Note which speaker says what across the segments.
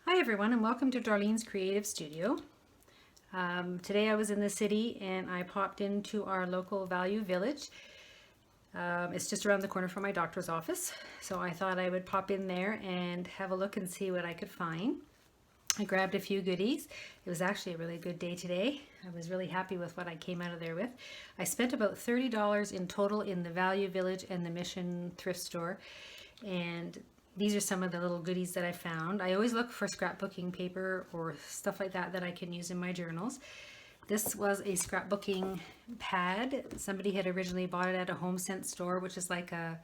Speaker 1: Hi everyone and welcome to Darlene's Creative Studio. Today I was in the city and I popped into our local Value Village. It's just around the corner from my doctor's office, so I thought I would pop in there and have a look and see what I could find. I grabbed a few goodies. It was actually a really good day today. I was really happy with what I came out of there with. I spent about $30 in total in the Value Village and the Mission thrift store, and these are some of the little goodies that I found. I always look for scrapbooking paper or stuff like that that I can use in my journals. This was a scrapbooking pad. Somebody had originally bought it at a home sense store, which is like a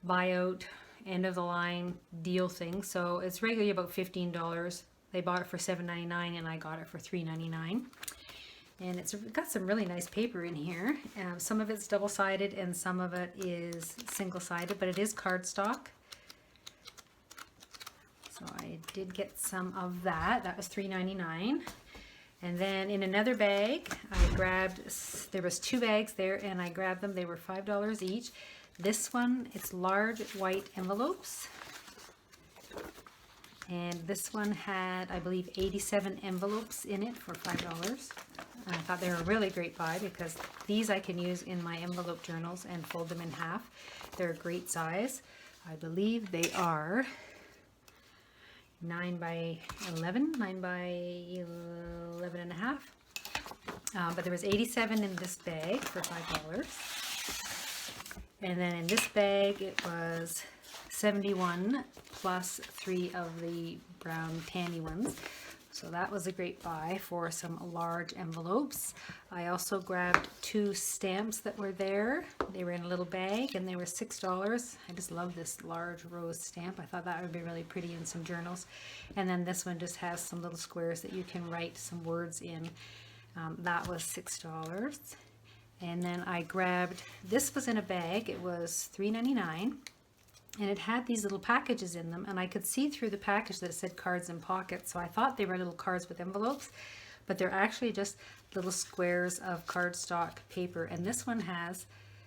Speaker 1: buyout, end of the line deal thing. So it's regularly about $15. They bought it for $7.99 and I got it for $3.99. And it's got some really nice paper in here. Some of it's double-sided and some of it is single-sided, but it is cardstock. So I did get some of that. That was $3.99. And then in another bag, I grabbed, there was 2 bags there and I grabbed them. They were $5 each. This one, it's large white envelopes. And this one had, I believe, 87 envelopes in it for $5. And I thought they were a really great buy because these I can use in my envelope journals and fold them in half. They're a great size. I believe they are 9 by 11 and a half. But there was 87 in this bag for $5. And then in this bag it was 71 plus 3 of the brown tanny ones. So that was a great buy for some large envelopes. I also grabbed 2 stamps that were there. They were in a little bag and they were $6. I just love this large rose stamp. I thought that would be really pretty in some journals. And then this one just has some little squares that you can write some words in. That was $6. And then I grabbed, this was in a bag. It was $3.99. And it had these little packages in them, and I could see through the package that it said cards and pockets, so I thought they were little cards with envelopes, but they're actually just little squares of cardstock paper. And this one has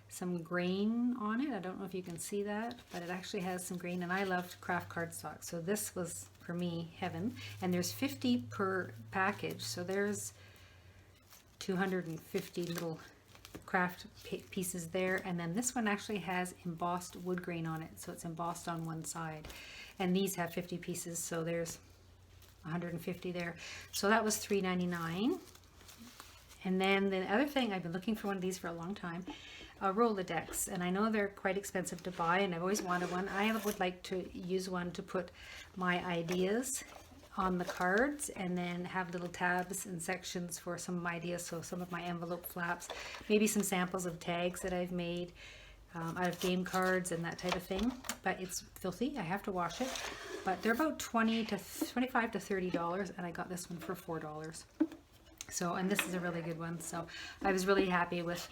Speaker 1: some grain on it. I don't know if you can see that, but it actually has some grain, and I love craft cardstock, so this was, for me, heaven. And there's 50 per package, so there's 250 little craft pieces there. And then this one actually has embossed wood grain on it, so it's embossed on one side, and these have 50 pieces, so there's 150 there. So that was $3.99. And then the other thing, I've been looking for one of these for a long time, a Rolodex, and I know they're quite expensive to buy and I've always wanted one. I would like to use one to put my ideas on the cards and then have little tabs and sections for some of my ideas, so some of my envelope flaps, maybe some samples of tags that I've made out of game cards and that type of thing. But it's filthy, I have to wash it, but they're about $25 to $30, and I got this one for $4. So, and this is a really good one, so I was really happy with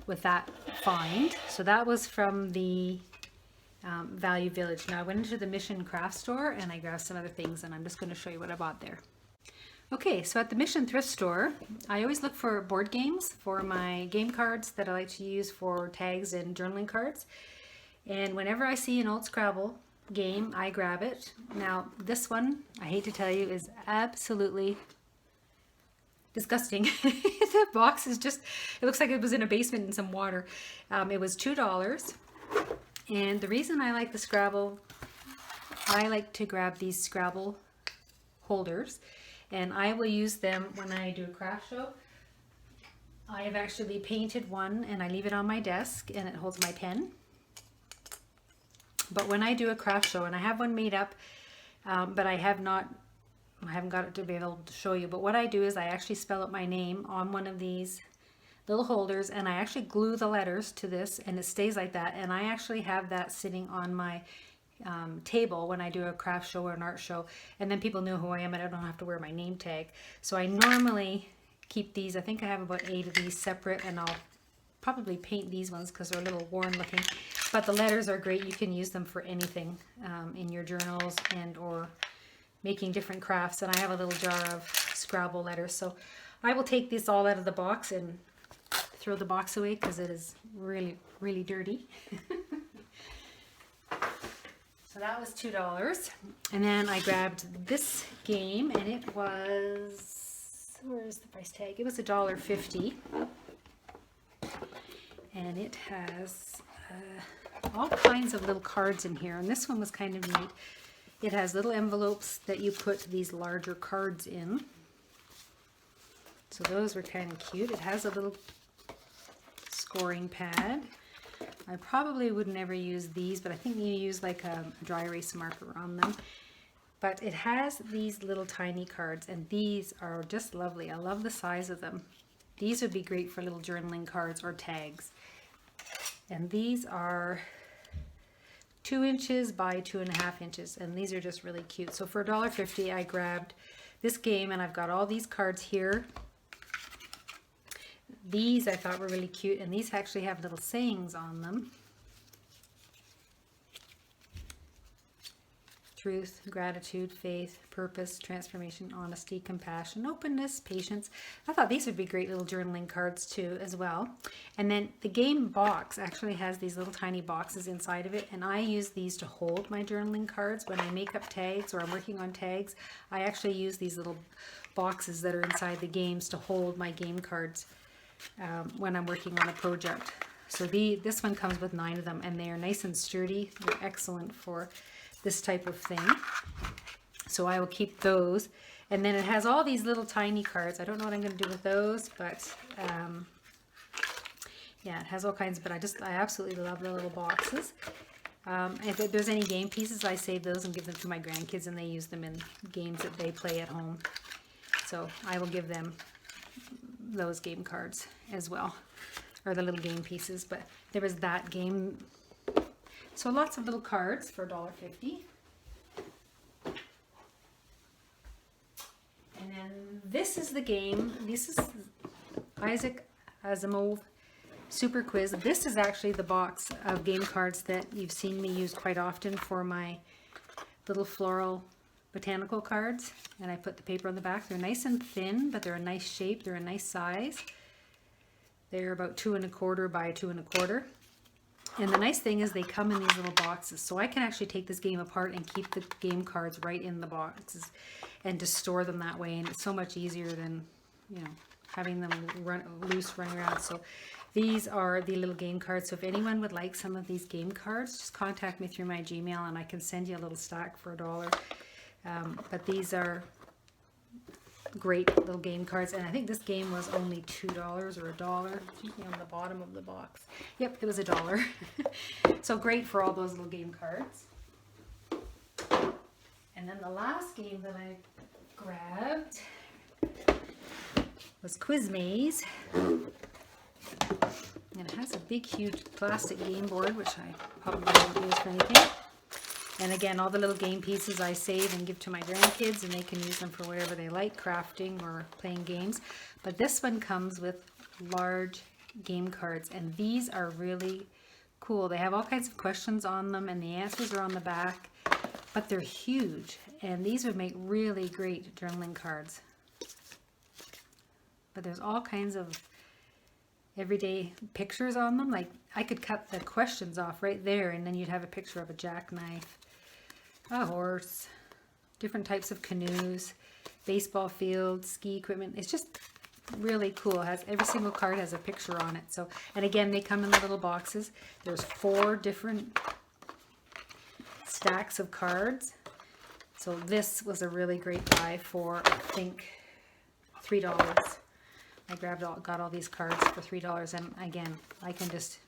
Speaker 1: that find. So that was from the Value Village. Now I went into the Mission craft store and I grabbed some other things, and I'm just going to show you what I bought there. Okay, so at the Mission thrift store, I always look for board games for my game cards that I like to use for tags and journaling cards. And whenever I see an old Scrabble game, I grab it. Now this one, I hate to tell you, is absolutely disgusting. The box is just, it looks like it was in a basement in some water. It was $2. And the reason I like the Scrabble, I like to grab these Scrabble holders, and I will use them when I do a craft show. I have actually painted one and I leave it on my desk and it holds my pen. But when I do a craft show, and I have one made up, but I haven't got it to be able to show you, but what I do is I actually spell out my name on one of these little holders, and I actually glue the letters to this, and it stays like that. And I actually have that sitting on my table when I do a craft show or an art show, and then people know who I am and I don't have to wear my name tag. So I normally keep these, I think I have about 8 of these separate, and I'll probably paint these ones because they're a little worn looking, but the letters are great. You can use them for anything in your journals and or making different crafts. And I have a little jar of Scrabble letters, so I will take this all out of the box and throw the box away because it is really, really dirty. So that was $2. And then I grabbed this game, and it was, where's the price tag? It was $1.50. And it has all kinds of little cards in here. And this one was kind of neat. It has little envelopes that you put these larger cards in. So those were kind of cute. It has a little scoring pad. I probably would never use these, but I think you use like a dry erase marker on them. But it has these little tiny cards, and these are just lovely. I love the size of them. These would be great for little journaling cards or tags. And these are 2 inches by 2.5 inches, and these are just really cute. So for $1.50 I grabbed this game, and I've got all these cards here. These I thought were really cute, and these actually have little sayings on them. Truth, gratitude, faith, purpose, transformation, honesty, compassion, openness, patience. I thought these would be great little journaling cards too as well. And then the game box actually has these little tiny boxes inside of it, and I use these to hold my journaling cards. When I make up tags or I'm working on tags, I actually use these little boxes that are inside the games to hold my game cards when I'm working on a project. So this one comes with 9 of them, and they are nice and sturdy. They're excellent for this type of thing. So I will keep those. And then it has all these little tiny cards. I don't know what I'm going to do with those, but yeah, it has all kinds, but I absolutely love the little boxes. If there's any game pieces, I save those and give them to my grandkids, and they use them in games that they play at home. So I will give them those game cards as well, or the little game pieces. But there was that game. So lots of little cards for $1.50. And then this is the game. This is Isaac Asimov Super Quiz. This is actually the box of game cards that you've seen me use quite often for my little floral botanical cards. And I put the paper on the back. They're nice and thin, but they're a nice shape. They're a nice size. They're about 2 1/4 by 2 1/4. And the nice thing is they come in these little boxes. So I can actually take this game apart and keep the game cards right in the boxes and just store them that way. And it's so much easier than, you know, having them running around. So these are the little game cards. So if anyone would like some of these game cards, just contact me through my Gmail and I can send you a little stack for $1. But these are great little game cards, and I think this game was only $2 or $1. On the bottom of the box. Yep, it was $1. So great for all those little game cards. And then the last game that I grabbed was Quiz Maze. And it has a big, huge plastic game board, which I probably won't use for anything. And again, all the little game pieces I save and give to my grandkids, and they can use them for whatever they like, crafting or playing games. But this one comes with large game cards, and these are really cool. They have all kinds of questions on them, and the answers are on the back, but they're huge. And these would make really great journaling cards. But there's all kinds of everyday pictures on them. Like I could cut the questions off right there, and then you'd have a picture of a jackknife, a horse, different types of canoes, baseball field, ski equipment. It's just really cool. It has, every single card has a picture on it. So, and again, they come in the little boxes. There's 4 different stacks of cards. So this was a really great buy for, I think, $3. I got all these cards for $3, and again, I can just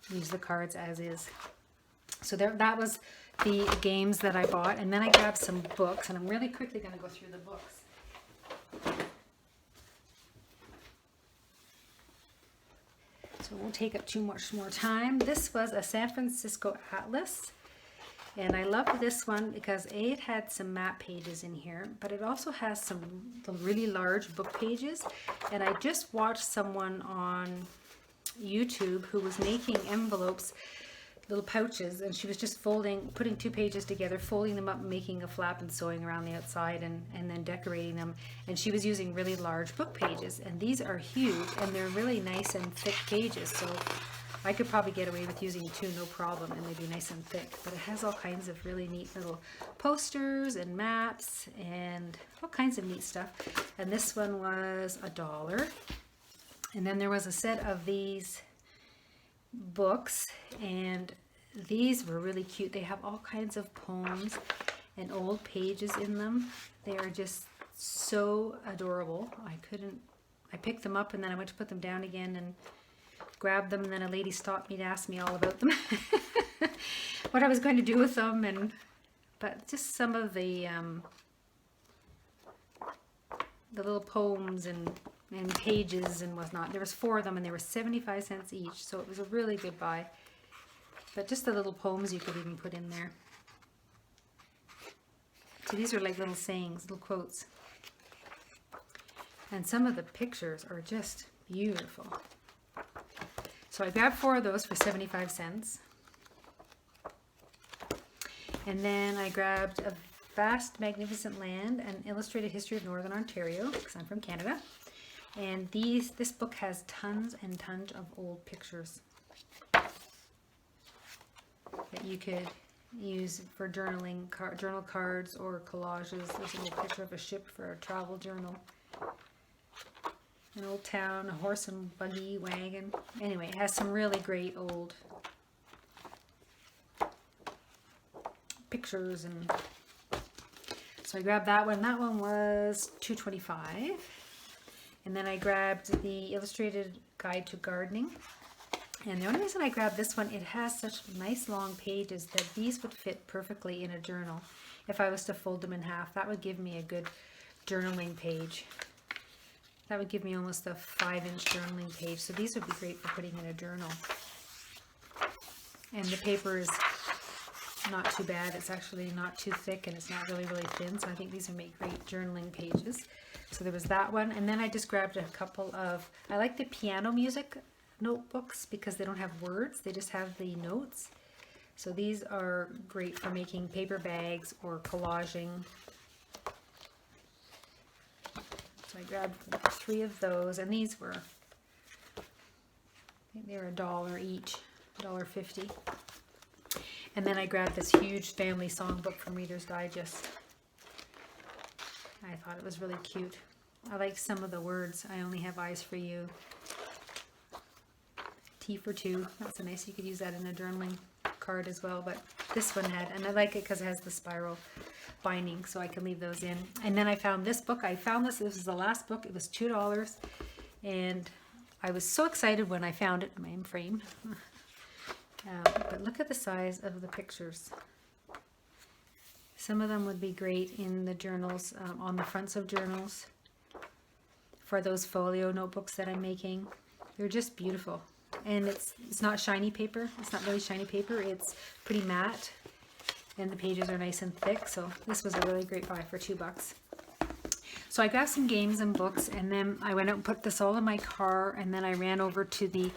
Speaker 1: use the cards as is. So that was the games that I bought, and then I grabbed some books, and I'm really quickly going to go through the books. So it won't take up too much more time. This was a San Francisco Atlas, and I loved this one because it had some map pages in here, but it also has some really large book pages. And I just watched someone on YouTube who was making envelopes, little pouches, and she was just putting 2 pages together, folding them up, making a flap and sewing around the outside, and then decorating them. And she was using really large book pages, and these are huge, and they're really nice and thick pages. So I could probably get away with using 2 no problem, and they'd be nice and thick, but it has all kinds of really neat little posters and maps and all kinds of neat stuff. And this one was $1. And then there was a set of these books, and these were really cute. They have all kinds of poems and old pages in them. They are just so adorable. I picked them up and then I went to put them down again and grabbed them, and then a lady stopped me to ask me all about them. What I was going to do with them, but just some of the little poems and pages and whatnot. There was 4 of them and they were 75 cents each, so it was a really good buy. But just the little poems you could even put in there. So these are like little sayings, little quotes. And some of the pictures are just beautiful. So I grabbed 4 of those for 75 cents. And then I grabbed A Vast Magnificent Land, An Illustrated History of Northern Ontario, because I'm from Canada. And this book has tons and tons of old pictures that you could use for journaling, journal cards or collages. There's a little picture of a ship for a travel journal. An old town, a horse and buggy wagon. Anyway, it has some really great old pictures, and so I grabbed that one. That one was $2.25. And then I grabbed the Illustrated Guide to Gardening. And the only reason I grabbed this one, it has such nice long pages that these would fit perfectly in a journal. If I was to fold them in half, that would give me a good journaling page. That would give me almost a 5-inch journaling page. So these would be great for putting in a journal. And the paper is not too bad. It's actually not too thick, and it's not really, really thin. So I think these would make great journaling pages. So there was that one. And then I just grabbed a couple of, I like the piano music notebooks because they don't have words. They just have the notes. So these are great for making paper bags or collaging. So I grabbed 3 of those, and these were, I think they were $1 each, $1.50. And then I grabbed this huge family songbook from Reader's Digest. I thought it was really cute. I like some of the words. I only have eyes for you. T for 2. That's a nice, you could use that in a journaling card as well. But this one had, and I like it because it has the spiral binding, so I can leave those in. And then I found this book. This is the last book. It was $2, and I was so excited when I found it in my frame. But look at the size of the pictures. Some of them would be great in the journals, on the fronts of journals, for those folio notebooks that I'm making. They're just beautiful. And it's not shiny paper. It's not really shiny paper. It's pretty matte. And the pages are nice and thick. So this was a really great buy for $2. So I grabbed some games and books, and then I went out and put this all in my car, and then I ran over to the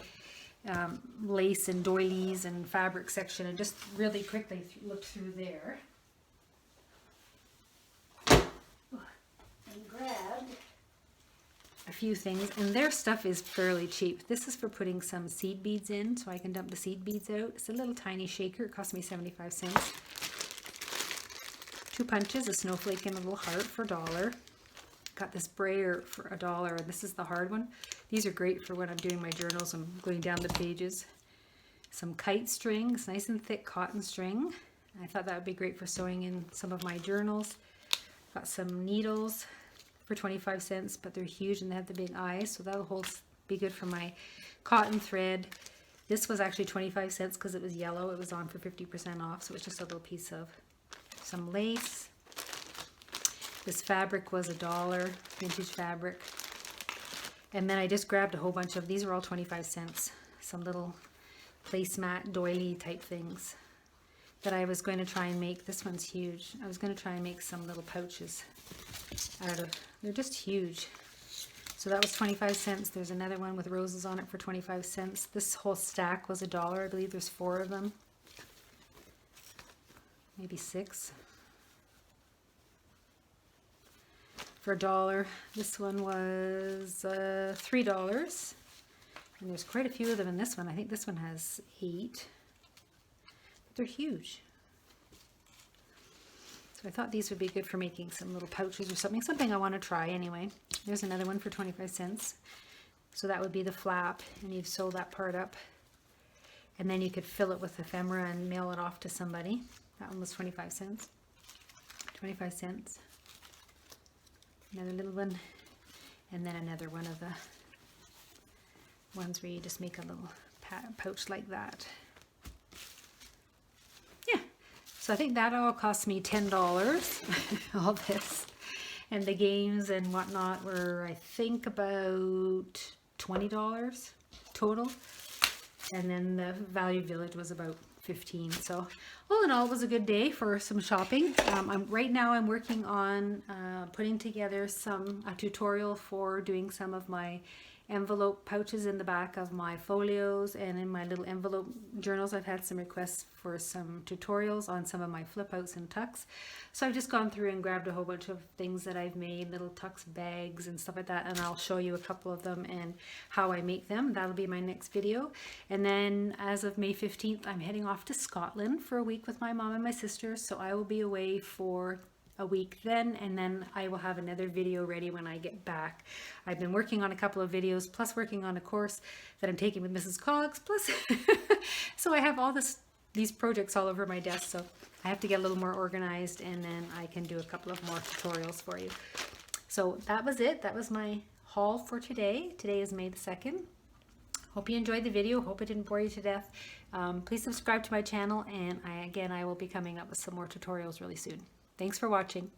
Speaker 1: lace and doilies and fabric section and just really quickly looked through there. And grabbed a few things, and their stuff is fairly cheap. This is for putting some seed beads in, so I can dump the seed beads out. It's a little tiny shaker. It cost me 75 cents. 2 punches, a snowflake and a little heart for $1. Got this brayer for $1, and this is the hard one. These are great for when I'm doing my journals. I'm going down the pages. Some kite string. It's nice and thick cotton string. I thought that would be great for sewing in some of my journals. Got some needles for 25 cents, but they're huge and they have the big eyes, so that'll be good for my cotton thread. This was actually 25 cents because it was yellow. It was on for 50% off, so it's just a little piece of some lace. This fabric was $1, vintage fabric. And then I just grabbed a whole bunch of, these are all 25 cents, some little placemat doily type things that I was going to try and make. This one's huge. I was going to try and make some little pouches out of, they're just huge. So that was 25 cents. There's another one with roses on it for 25 cents. This whole stack was $1. I believe there's 4 of them. Maybe 6. For $1. This one was $3. And there's quite a few of them in this one. I think this one has 8. They're huge. So I thought these would be good for making some little pouches or something I want to try anyway. There's another one for 25 cents. So that would be the flap, and you'd sew that part up. And then you could fill it with ephemera and mail it off to somebody. That one was 25 cents. 25 cents. Another little one. And then another one of the ones where you just make a little pouch like that. Yeah. So I think that all cost me $10. All this. And the games and whatnot were, I think, about $20 total. And then the Value Village was about 15. So all in all, it was a good day for some shopping. Right now I'm working on putting together a tutorial for doing some of my envelope pouches in the back of my folios and in my little envelope journals. I've had some requests for some tutorials on some of my flip outs and tucks. So I've just gone through and grabbed a whole bunch of things that I've made, little tucks bags and stuff like that, and I'll show you a couple of them and how I make them. That'll be my next video. And then as of May 15th, I'm heading off to Scotland for a week with my mom and my sister. So I will be away for a week then, and then I will have another video ready when I get back. I've been working on a couple of videos, plus working on a course that I'm taking with Mrs. Coggs, plus so I have all these projects all over my desk, so I have to get a little more organized, and then I can do a couple of more tutorials for you. So that was it. That was my haul for today. Today is May the 2nd. Hope you enjoyed the video. Hope it didn't bore you to death. Please subscribe to my channel, and I will be coming up with some more tutorials really soon. Thanks for watching.